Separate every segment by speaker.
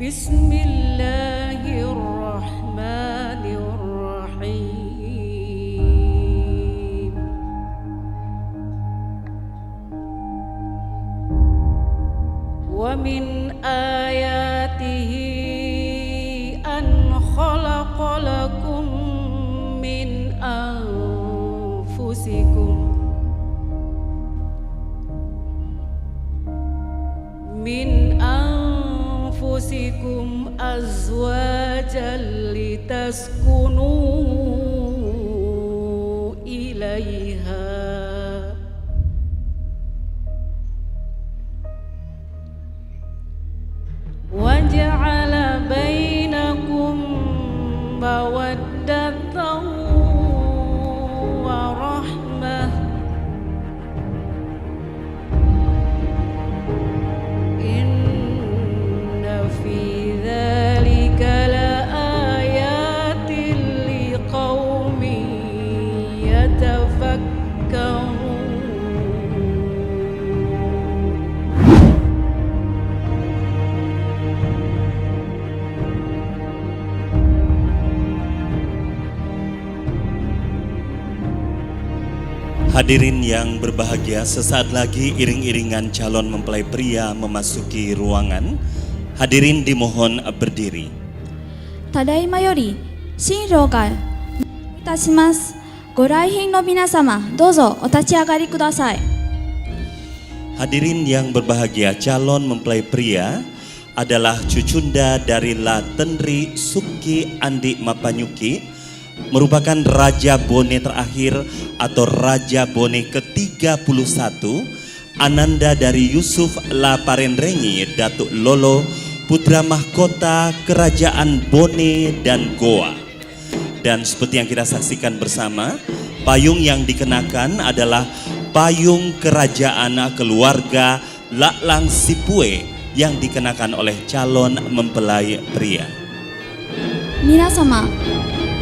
Speaker 1: Bismillahirrahmanirrahim. Wa min ayatihi an khalaqalakum min anfusikum azwajan litaskunu ilaiha wa ja'ala bainakum mawaddatan wa rahmah inna fi dzalika laayatin liqaumin yatafakkarun.
Speaker 2: Hadirin yang berbahagia, sesaat lagi iring-iringan calon mempelai pria memasuki ruangan. Hadirin dimohon berdiri.
Speaker 3: Tadaima yori shinrou ga itasimasu. Goraihin no minasama, dozo otachiagari kudasai.
Speaker 2: Hadirin yang berbahagia, calon mempelai pria adalah cucunda dari Latenri Suki Andi Mapanyuki, merupakan Raja Bone terakhir atau Raja Bone ke-31, Ananda dari Yusuf Laparendrengi Datuk Lolo, putra mahkota Kerajaan Bone dan Goa. Dan seperti yang kita saksikan bersama, payung yang dikenakan adalah payung kerajaan keluarga Laklang Sipue yang dikenakan oleh calon mempelai pria.
Speaker 3: Minasama,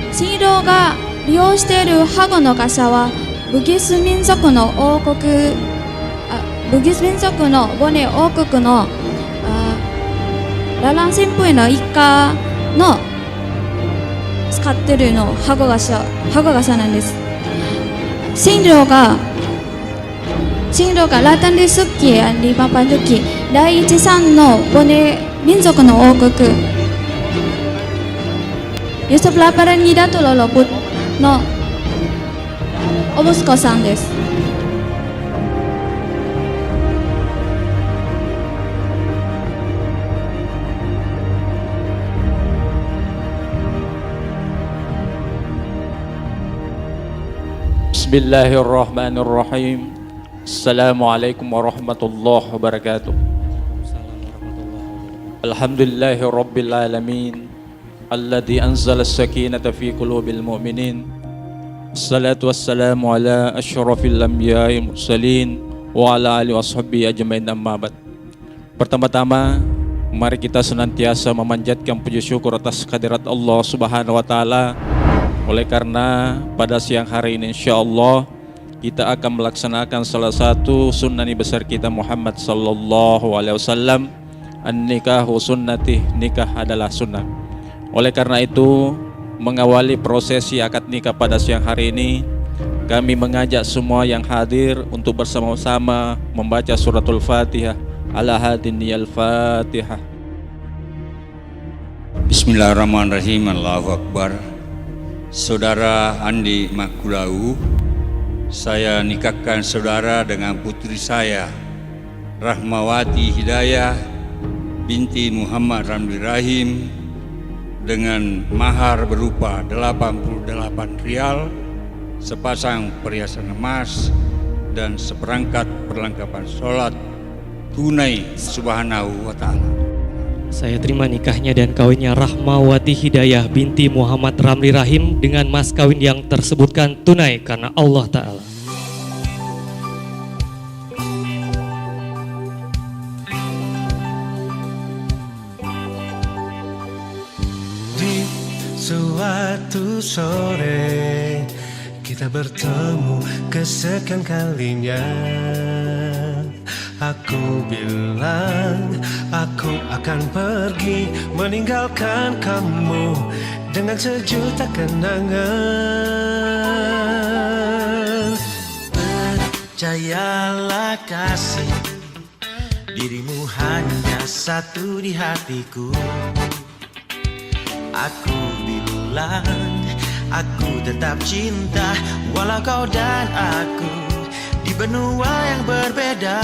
Speaker 3: shinrou ga riyou shite iru hago no kasha wa Bugis minzoku no oukoku, Bugis minzoku no Bone oukoku no Laklang Sipue no ikka no 使ってるのハゴガシャなんです。新郎がラタンリスッキーリバパンドキ第一三のボネ民族の王国ユスプラパラニダトロロブのお息子さんです。
Speaker 4: Bismillahirrahmanirrahim. Assalamualaikum warahmatullahi wabarakatuh. Alhamdulillahi rabbil alamin alladzi anzala as-sakinata fi qulubil mu'minin. Assalatu wassalamu ala asyrafil anbiya'i mursalin wa ala alihi washabbihi ajmain, amma ba'd. Pertama-tama, mari kita senantiasa memanjatkan puji syukur atas kehadirat Allah Subhanahu wa taala. Oleh karena pada siang hari ini insyaallah kita akan melaksanakan salah satu sunnah besar kita Muhammad sallallahu alaihi wasallam, an-nikahu sunnati, nikah adalah sunnah. Oleh karena itu, mengawali prosesi akad nikah pada siang hari ini, kami mengajak semua yang hadir untuk bersama-sama membaca suratul Fatihah. Ala hadiniyal Fatihah.
Speaker 5: Bismillahirrahmanirrahim. Allahu Akbar. Saudara Andi Makulau, saya nikahkan saudara dengan putri saya, Rahmawati Hidayah binti Muhammad Ramli Rahim, dengan mahar berupa 88 rial, sepasang perhiasan emas, dan seperangkat perlengkapan sholat tunai subhanahu wa ta'ala.
Speaker 6: Saya terima nikahnya dan kawinnya Rahmawati Hidayah binti Muhammad Ramli Rahim dengan mas kawin yang tersebutkan tunai karena Allah Ta'ala.
Speaker 7: Di suatu sore kita bertemu kesekian kalinya. Aku bilang aku akan pergi meninggalkan kamu dengan sejuta kenangan. Percayalah kasih, dirimu hanya satu di hatiku. Aku bilang aku tetap cinta walau kau dan aku di benua yang berbeda.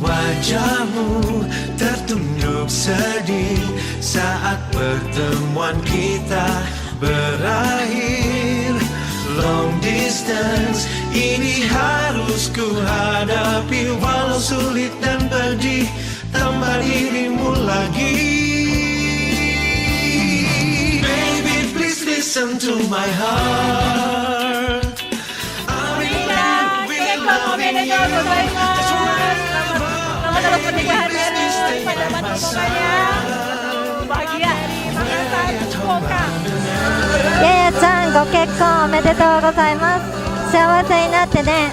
Speaker 7: Wajahmu tertunduk sedih saat pertemuan kita berakhir. Long distance ini harus ku hadapi, walau sulit dan pedih tambah dirimu lagi. Baby, please listen to my heart. I'm in love with loving you. Just forever.
Speaker 8: Selamat pernikahan pada pernikahannya. Bahagia di Makassar, Fukuoka.
Speaker 9: ややちゃんご結婚おめでとうございます。幸せになってね。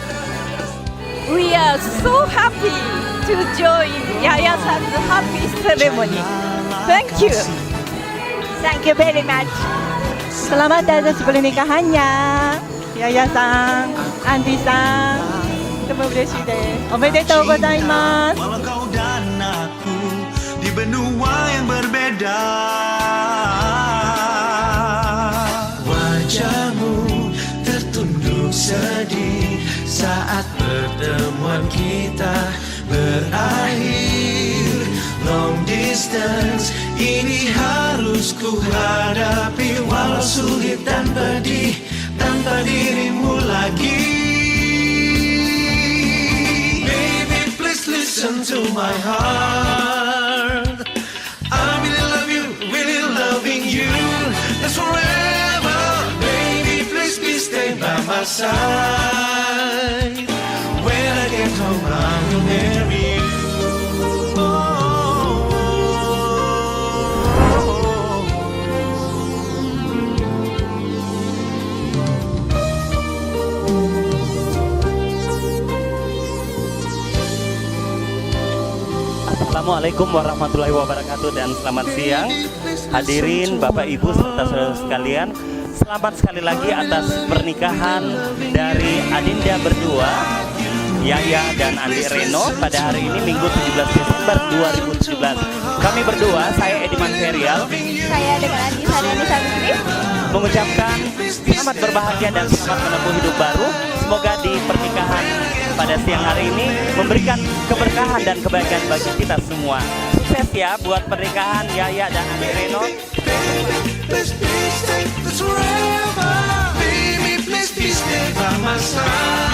Speaker 8: We are so happy to join Yaya-san's happy ceremony. Thank you. Thank you very much. Selamat atas pernikahannya, Yaya-san, Andi-san. とても嬉しいです。おめでとうございます。
Speaker 7: Walau kau dan aku di benua yang berbeda. Wajahmu tertunduk sedih saat pertemuan kita berakhir. Long distance ini harus ku hadapi, walau sulit dan pedih tanpa dirimu lagi. Baby, please listen to my heart. I really love you, really loving you. That's forever. Baby, please stay by my side. When I get home, I will marry you.
Speaker 2: Assalamualaikum warahmatullahi wabarakatuh dan selamat siang hadirin Bapak Ibu serta saudara sekalian. Selamat sekali lagi atas pernikahan dari Adinda berdua, Yaya dan Andi Reno, pada hari ini Minggu 17 Desember 2017. Kami berdua, saya Ediman Ferial,
Speaker 9: Saya dengan Andi Saryani Sabitri
Speaker 2: mengucapkan selamat berbahagia dan selamat menempuh hidup baru. Semoga di pernikahan pada siang hari ini memberikan keberkahan dan kebahagiaan bagi kita semua. Sukses ya buat pernikahan Yaya dan Andi Reno.
Speaker 7: Please stay, that's forever. Baby, please stay by my side.